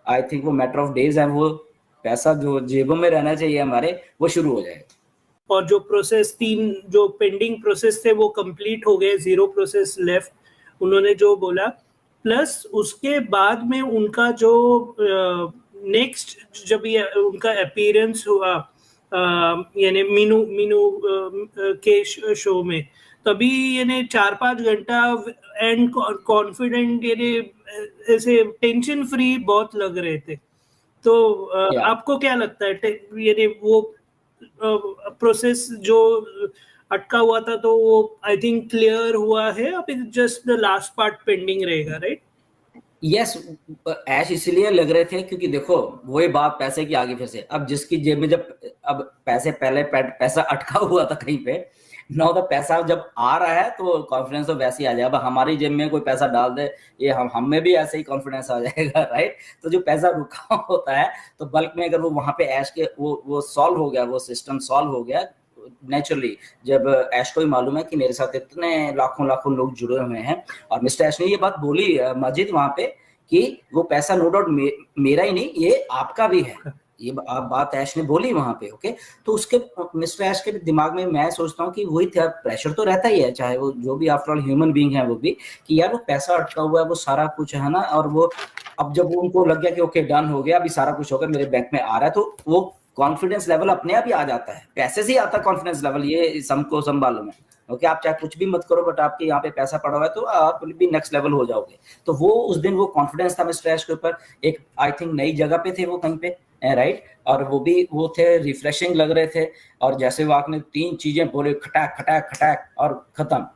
I think वो matter of days है, वो पैसा जो जेबों में रहना चाहिए हमारे वो शुरू हो जाएगा। और जो प्रोसेस 3 जो पेंडिंग प्रोसेस थे वो कंप्लीट हो गए, 0 प्रोसेस लेफ्ट, उन्होंने जो बोला। प्लस उसके बाद में उनका जो नेक्स्ट जब ये उनका अपीयरेंस हुआ यानी मीनू मीनू के शो में, तभी यानी 4-5 घंटा एंड कॉन्फिडेंट, यानी ऐसे टेंशन फ्री बहुत लग रहे थे। तो आपको क्या लगता है, यानी वो प्रोसेस जो अटका हुआ था तो वो आई थिंक क्लियर हुआ है, अब just the last part pending रहेगा, राइट? यस, ऐश इसलिए लग रहे थे क्योंकि देखो वही बात पैसे की आगे फिर से, अब जिसकी जेब में जब अब पैसे पहले पैसा अटका हुआ था कहीं पे, ना तो पैसा जब आ रहा है तो कॉन्फिडेंस तो वैसे ही आ जाएगा। अब हमारी जेब में कोई पैसा डाल दे, ये हम में भी ऐसे ही कॉन्फिडेंस आ जाएगा, राइट? तो जो पैसा रुका होता है तो बल्क में अगर वो वहां पे ऐश के वो सॉल्व हो गया, वो सिस्टम सॉल्व हो गया नेचुरली। जब ऐश को ही मालूम है कि मेरे साथ इतने लाखों लाखों लोग जुड़े हुए हैं, और मिस्टर ऐश ने ये बात बोली मजिद वहां पे कि वो पैसा नो डाउट मेरा ही नहीं, ये आपका भी है, ये बात ऐश ने बोली वहां पे। ओके, तो उसके मिस्टर ऐश के दिमाग में मैं सोचता हूँ कि वही था, प्रेशर तो रहता ही है, चाहे वो जो भी आफ्टर ऑल ह्यूमन बीइंग है वो भी, कि यार वो पैसा अटका हुआ है, वो सारा कुछ है ना, और वो अब जब उनको लग गया कि ओके डन हो गया, अभी सारा कुछ होगा, मेरे बैंक में आ रहा है, तो वो कॉन्फिडेंस लेवल अपने आप ही आ जाता है, पैसे से ही आता है कॉन्फिडेंस लेवल, ये सबको संभालो में। ओके, आप चाहे कुछ भी मत करो बट आपके यहाँ पे पैसा पड़ा हुआ है तो आप भी नेक्स्ट लेवल हो जाओगे। तो वो उस दिन वो कॉन्फिडेंस था मिस्टर ऐश के ऊपर, एक आई थिंक नई जगह पे थे वो कहीं पे, राइट? और वो भी वो थे, रिफ्रेशिंग लग रहे थे, और जैसे वो आपने 3 चीजें बोले, खटाक खटाक खटाक और खत्म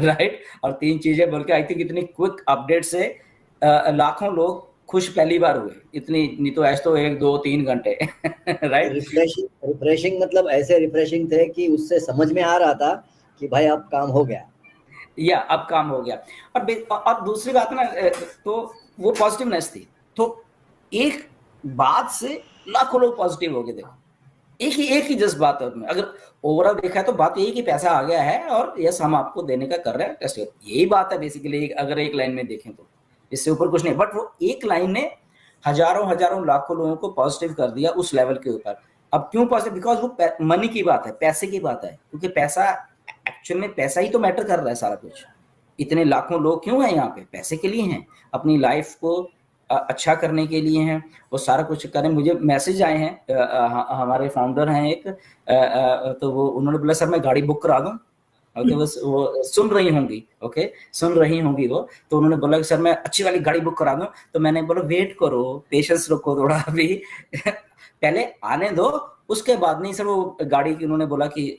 राइट? और 3 चीजें बोल के आई थिंक इतनी क्विक अपडेट से लाखों लोग खुश पहली बार हुए, इतनी नहीं तो ऐश तो 1-2-3 घंटे राइट? रिफ्रेशिंग मतलब ऐसे रिफ्रेशिंग थे कि उससे समझ में आ रहा था कि भाई अब काम हो गया, या अब काम हो गया। और दूसरी बात ना, तो वो पॉजिटिवनेस थी, तो एक बात से लाखों लोग पॉजिटिव हो गए। देखो एक ही जस्ट बात है उसमें, अगर ओवरऑल देखा है तो बात यही कि पैसा आ गया है और यस हम आपको देने का कर रहे हैं टेस्ट, यही बात है बेसिकली, अगर एक लाइन में देखें तो इससे ऊपर कुछ नहीं। बट वो एक लाइन ने हजारों हजारों लाखों लोगों को पॉजिटिव कर दिया उस लेवल के ऊपर। अब क्यों पॉजिटिव? बिकॉज वो मनी की बात है, पैसे की बात है, क्योंकि पैसा एक्चुअल में पैसा ही तो मैटर कर रहा है सारा कुछ। इतने लाखों लोग क्यों हैं यहाँ पे? पैसे के लिए हैं, अपनी लाइफ को अच्छा करने के लिए हैं, वो सारा कुछ करें। मुझे मैसेज आए हैं, हमारे फाउंडर हैं एक, तो वो उन्होंने बोला सर मैं गाड़ी बुक करा दूं। ओके, वो सुन रही होंगी, ओके सुन रही होंगी वो, तो उन्होंने बोला कि सर मैं अच्छी वाली गाड़ी बुक करा दूं। तो मैंने बोला वेट करो, पेशेंस रखो थोड़ा अभी पहले आने दो, उसके बाद नहीं। सर वो गाड़ी की उन्होंने बोला कि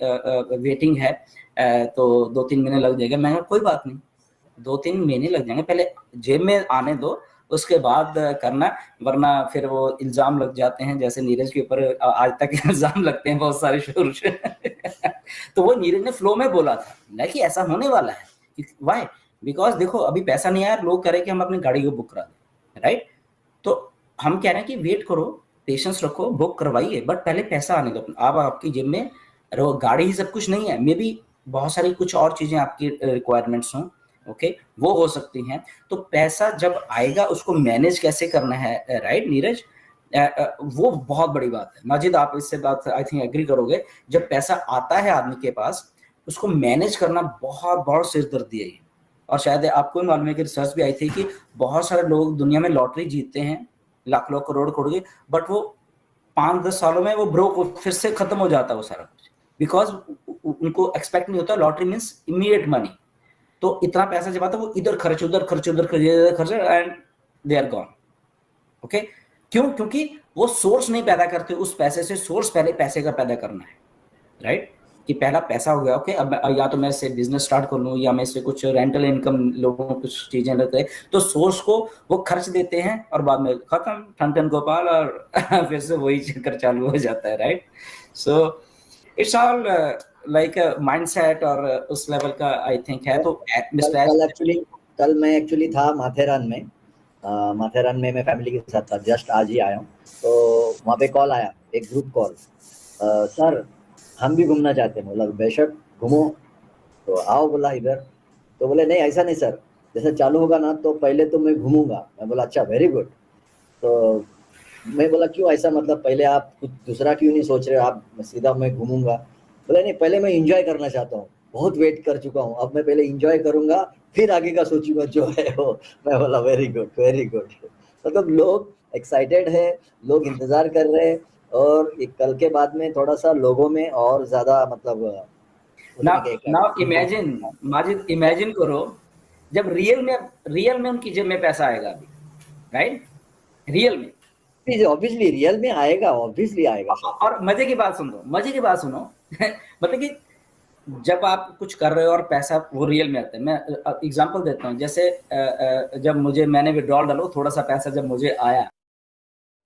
वेटिंग है, तो 2-3 महीने लग जाएगा। मैंने कोई बात नहीं, 2-3 महीने लग जाएंगे, पहले जेब में आने दो, उसके बाद करना, वरना फिर वो इल्जाम लग जाते हैं, जैसे नीरज के ऊपर आज तक इल्जाम लगते हैं बहुत सारे शुरू से तो वो नीरज ने फ्लो में बोला था ना कि ऐसा होने वाला है। व्हाई? बिकॉज देखो अभी पैसा नहीं आया, लोग कह रहे कि हम अपनी गाड़ी को बुक करा दें, राइट? तो हम कह रहे हैं कि वेट करो, पेशेंस रखो, बुक करवाइए, बट पहले पैसा आने दो। आप आपकी जेब में रहो, गाड़ी ही सब कुछ नहीं है, मे बी बहुत सारी कुछ और चीजें आपकी रिक्वायरमेंट्स हों, ओके वो हो सकती हैं। तो पैसा जब आएगा उसको मैनेज कैसे करना है, राइट नीरज? वो बहुत बड़ी बात है। माजिद आप इससे बात आई थिंक एग्री करोगे, जब पैसा आता है आदमी के पास उसको मैनेज करना बहुत बहुत सिरदर्दी है। और शायद आपको भी मालूम है कि रिसर्च भी आई थी कि बहुत सारे लोग दुनिया में लॉटरी जीतते हैं, लाख लाख करोड़ करोड़ के, बट वो 5-10 सालों में वो ब्रोक फिर से खत्म हो जाता है वो सारा कुछ, बिकॉज उनको एक्सपेक्ट नहीं होता। लॉटरी मीन्स इमीडिएट मनी, तो इतना पैसा जब आता है वो इधर खर्च उधर खर्च उधर खर्च and they are gone. Okay, क्यों? क्योंकि वो सोर्स नहीं पैदा करते उस पैसे से। सोर्स पहले पैसे का पैदा करना है, राइट? कि पहला पैसा हो गया, ओके अब या तो मैं इससे बिजनेस स्टार्ट कर लूँ या मैं इससे कुछ रेंटल इनकम लोगों को कुछ चीजें लेते हैं, तो सोर्स को वो खर्च देते हैं और बाद में खत्म, ठन ठन गोपाल, और फिर से वही चक्कर चालू हो जाता है, right? So it's all like mindset और उस लेवल का आई थिंक है। तो मिस्टर कल मैं एक्चुअली था माथेरान में, माथेरान में मैं फैमिली के साथ था, जस्ट आज ही आया हूँ। तो वहाँ पे कॉल आया, एक ग्रुप कॉल, सर हम भी घूमना चाहते हैं। बोला बेशक घूमो, तो आओ बोला इधर। तो बोले नहीं ऐसा नहीं सर, जैसे चालू होगा ना तो पहले तो मैं घूमूंगा। मैं बोला अच्छा वेरी गुड। तो मैं बोला क्यों ऐसा, मतलब पहले आप कुछ दूसरा क्यों नहीं सोच रहे हो, आप सीधा मैं घूमूंगा। बोला नहीं, पहले मैं एंजॉय करना चाहता हूँ, बहुत वेट कर चुका हूँ, अब मैं पहले एंजॉय करूंगा फिर आगे का सोचूंगा जो है वो। मैं बोला वेरी गुड वेरी गुड। मतलब लोग एक्साइटेड है, लोग इंतजार कर रहे हैं, और एक कल के बाद में थोड़ा सा लोगों में और ज्यादा मतलब नाउ इमेजिन माजिद, इमेजिन करो जब रियल में उनकी जेब में पैसा आएगा अभी, राइट? रियल में ऑब्वियसली रियल में आएगा, ऑब्वियसली आएगा सर। और मजे की बात सुनो मतलब कि जब आप कुछ कर रहे हो और पैसा वो रियल में आता है। मैं एग्जांपल देता हूँ, जैसे जब मैंने विड्रॉल डालो, थोड़ा सा पैसा जब मुझे आया,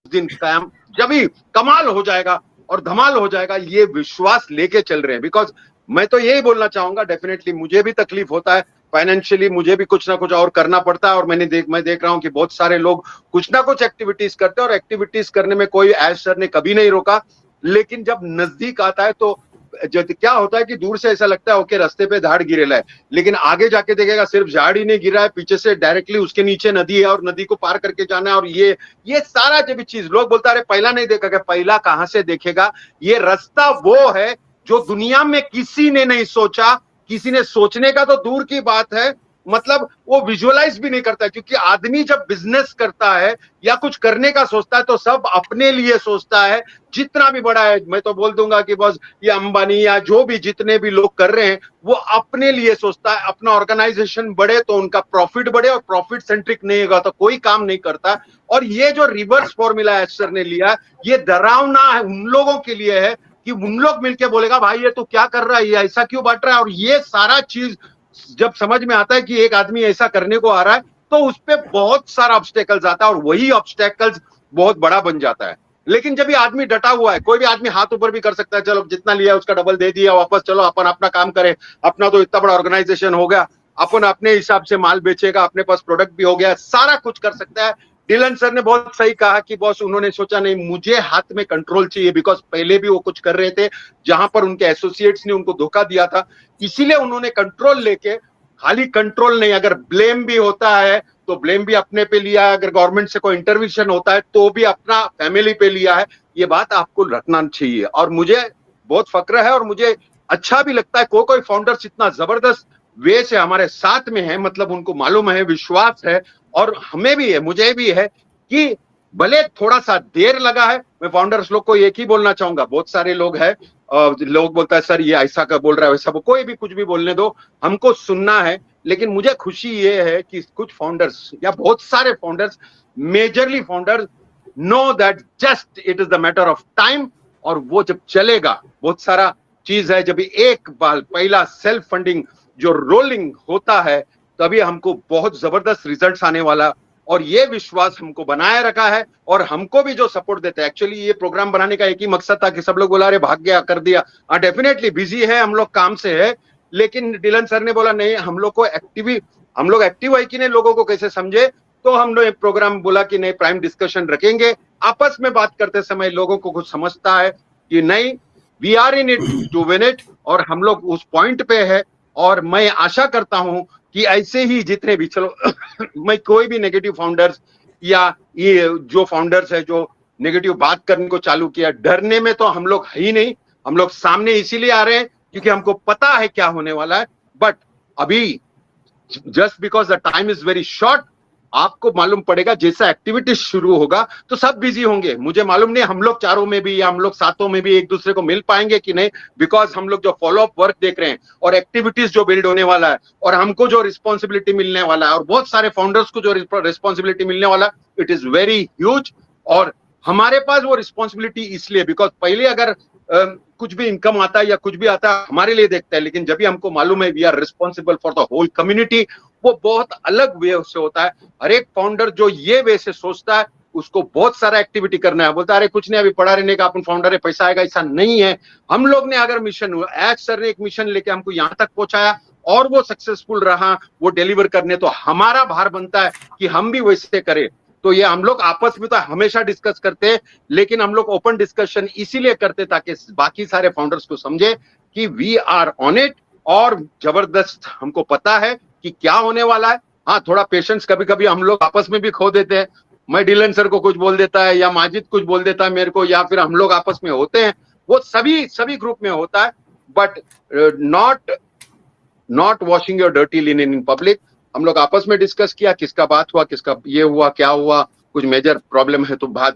दिन कायम जब ही कमाल हो जाएगा और धमाल हो जाएगा, ये विश्वास लेके चल रहे हैं। बिकॉज मैं तो यही बोलना चाहूंगा, डेफिनेटली मुझे भी तकलीफ होता है फाइनेंशियली, मुझे भी कुछ ना कुछ और करना पड़ता है। और मैं देख रहा हूं कि बहुत सारे लोग कुछ ना कुछ एक्टिविटीज करते हैं, और एक्टिविटीज करने में कोई ऐश सर ने कभी नहीं रोका। लेकिन जब नजदीक आता है तो क्या होता है कि दूर से ऐसा लगता है ओके रास्ते पे झाड़ गिरेला है, लेकिन आगे जाके देखेगा सिर्फ झाड़ ही नहीं गिरा है, पीछे से डायरेक्टली उसके नीचे नदी है और नदी को पार करके जाना है। और ये सारा जब चीज लोग बोलता है पहला नहीं देखा, पहला कहां से देखेगा। ये रास्ता वो है जो दुनिया में किसी ने नहीं सोचा, किसी ने सोचने का तो दूर की बात है, मतलब वो विजुअलाइज भी नहीं करता है। क्योंकि आदमी जब बिजनेस करता है या कुछ करने का सोचता है तो सब अपने लिए सोचता है, जितना भी बड़ा है। मैं तो बोल दूंगा कि बस ये अंबानी या जो भी जितने भी लोग कर रहे हैं वो अपने लिए सोचता है, अपना ऑर्गेनाइजेशन बढ़े तो उनका प्रॉफिट बढ़े, और प्रॉफिट सेंट्रिक नहीं होगा तो कोई काम नहीं करता। और ये जो रिवर्स फॉर्मूला एश सर ने लिया, ये डरावना है उन लोगों के लिए है कि उन लोग मिलके बोलेगा भाई ये तो क्या कर रहा है, ये ऐसा क्यों बांट रहा है। और ये सारा चीज जब समझ में आता है कि एक आदमी ऐसा करने को आ रहा है तो उस पे बहुत सारा ऑब्स्टेकल्स आता है, और वही ऑब्स्टेकल्स बहुत बड़ा बन जाता है। लेकिन जब ये आदमी डटा हुआ है, कोई भी आदमी हाथ ऊपर भी कर सकता है, चलो जितना लिया उसका डबल दे दिया वापस, चलो अपन अपना काम करें, अपना तो इतना बड़ा ऑर्गेनाइजेशन हो गया, अपन अपने हिसाब से माल बेचेगा, अपने पास प्रोडक्ट भी हो गया, सारा कुछ कर सकता है। डिलन सर ने बहुत सही कहा कि बॉस उन्होंने सोचा नहीं मुझे हाथ में कंट्रोल चाहिए, बिकॉज पहले भी वो कुछ कर रहे थे जहां पर उनके एसोसिएट्स ने उनको धोखा दिया था, इसीलिए उन्होंने कंट्रोल लेके, खाली कंट्रोल नहीं, अगर ब्लेम भी होता है तो ब्लेम भी अपने पे लिया है, अगर गवर्नमेंट से कोई इंटरवेंशन होता है तो भी अपना फैमिली पे लिया है। ये बात आपको रखना चाहिए, और मुझे बहुत फक्र है और मुझे अच्छा भी लगता है कोई फाउंडर्स इतना जबरदस्त वे से हमारे साथ में है, मतलब उनको मालूम है, विश्वास है, और हमें भी है, मुझे भी है कि भले थोड़ा सा देर लगा है। मैं फाउंडर्स लोग को एक ही बोलना चाहूंगा, बहुत सारे लोग हैं, लोग बोलता है सर ये ऐसा का बोल रहा है वैसा, कोई भी कुछ भी बोलने दो, हमको सुनना है। लेकिन मुझे खुशी ये है कि कुछ फाउंडर्स या बहुत सारे founders, majorly founders know that just it is the matter of time, और वो जब चलेगा, बहुत सारा चीज है, जब एक बार पहला सेल्फ फंडिंग जो रोलिंग होता है तभी हमको बहुत जबरदस्त रिजल्ट्स आने वाला, और ये विश्वास हमको बनाए रखा है। और हमको भी जो सपोर्ट देते हैं, एक्चुअली ये प्रोग्राम बनाने का एक ही मकसद था कि सब लोग बोला अरे भाग गया कर दिया, हाँ डेफिनेटली बिजी है हम लोग काम से है, लेकिन डिलन सर ने बोला नहीं हम लोग एक्टिव है कि नहीं, लोगों को कैसे समझे, तो हमने प्रोग्राम बोला कि नहीं प्राइम डिस्कशन रखेंगे, आपस में बात करते समय लोगों को कुछ समझता है कि नहीं we are in it to win it, और हम लोग उस पॉइंट पे है। और मैं आशा करता हूं कि ऐसे ही जितने भी, चलो मैं कोई भी नेगेटिव फाउंडर्स या ये जो फाउंडर्स है जो नेगेटिव बात करने को चालू किया, डरने में तो हम लोग है ही नहीं, हम लोग सामने इसीलिए आ रहे हैं क्योंकि हमको पता है क्या होने वाला है। बट अभी just because the time is very short, आपको मालूम पड़ेगा जैसा एक्टिविटी शुरू होगा तो सब बिजी होंगे। मुझे मालूम नहीं हम लोग चारों में भी या हम लोग सातों में भी एक दूसरे को मिल पाएंगे कि नहीं, बिकॉज हम लोग जो फॉलो अप वर्क देख रहे हैं और एक्टिविटीज जो बिल्ड होने वाला है और हमको जो रिस्पॉन्सिबिलिटी मिलने वाला है और बहुत सारे फाउंडर्स को जो रिस्पॉन्सिबिलिटी मिलने वाला है, इट इज वेरी ह्यूज। और हमारे पास वो रिस्पॉन्सिबिलिटी इसलिए बिकॉज पहले अगर कुछ भी इनकम आता है या कुछ भी आता है हमारे लिए देखता है, लेकिन जब भी हमको मालूम है we are responsible for the whole community, वो बहुत अलग वे से होता है। हर एक फाउंडर जो ये वे से सोचता है उसको बहुत सारा एक्टिविटी करना है, बोलता है अरे कुछ नहीं अभी पड़ा रहने का, अपन फाउंडर है पैसा आएगा, ऐसा नहीं है। हम लोग ने अगर मिशन हुआ, एच सर ने एक मिशन लेके हमको यहाँ तक पहुंचाया और वो सक्सेसफुल रहा, वो डिलीवर करने, तो हमारा भार बनता है कि हम भी वैसे करें। तो ये हम लोग आपस में तो हमेशा डिस्कस करते हैं, लेकिन हम लोग ओपन डिस्कशन इसीलिए करते ताकि बाकी सारे फाउंडर्स को समझे कि वी आर ऑन इट, और जबरदस्त हमको पता है कि क्या होने वाला है। हाँ थोड़ा पेशेंस कभी कभी हम लोग आपस में भी खो देते हैं, मैं डिलन सर को कुछ बोल देता है या माजिद कुछ बोल देता है मेरे को, या फिर हम लोग आपस में होते हैं, वो सभी ग्रुप में होता है, but not washing your dirty linen in public. हम लोग आपस में डिस्कस किया, किसका बात हुआ, किसका ये हुआ, क्या हुआ, कुछ मेजर प्रॉब्लम है तो बात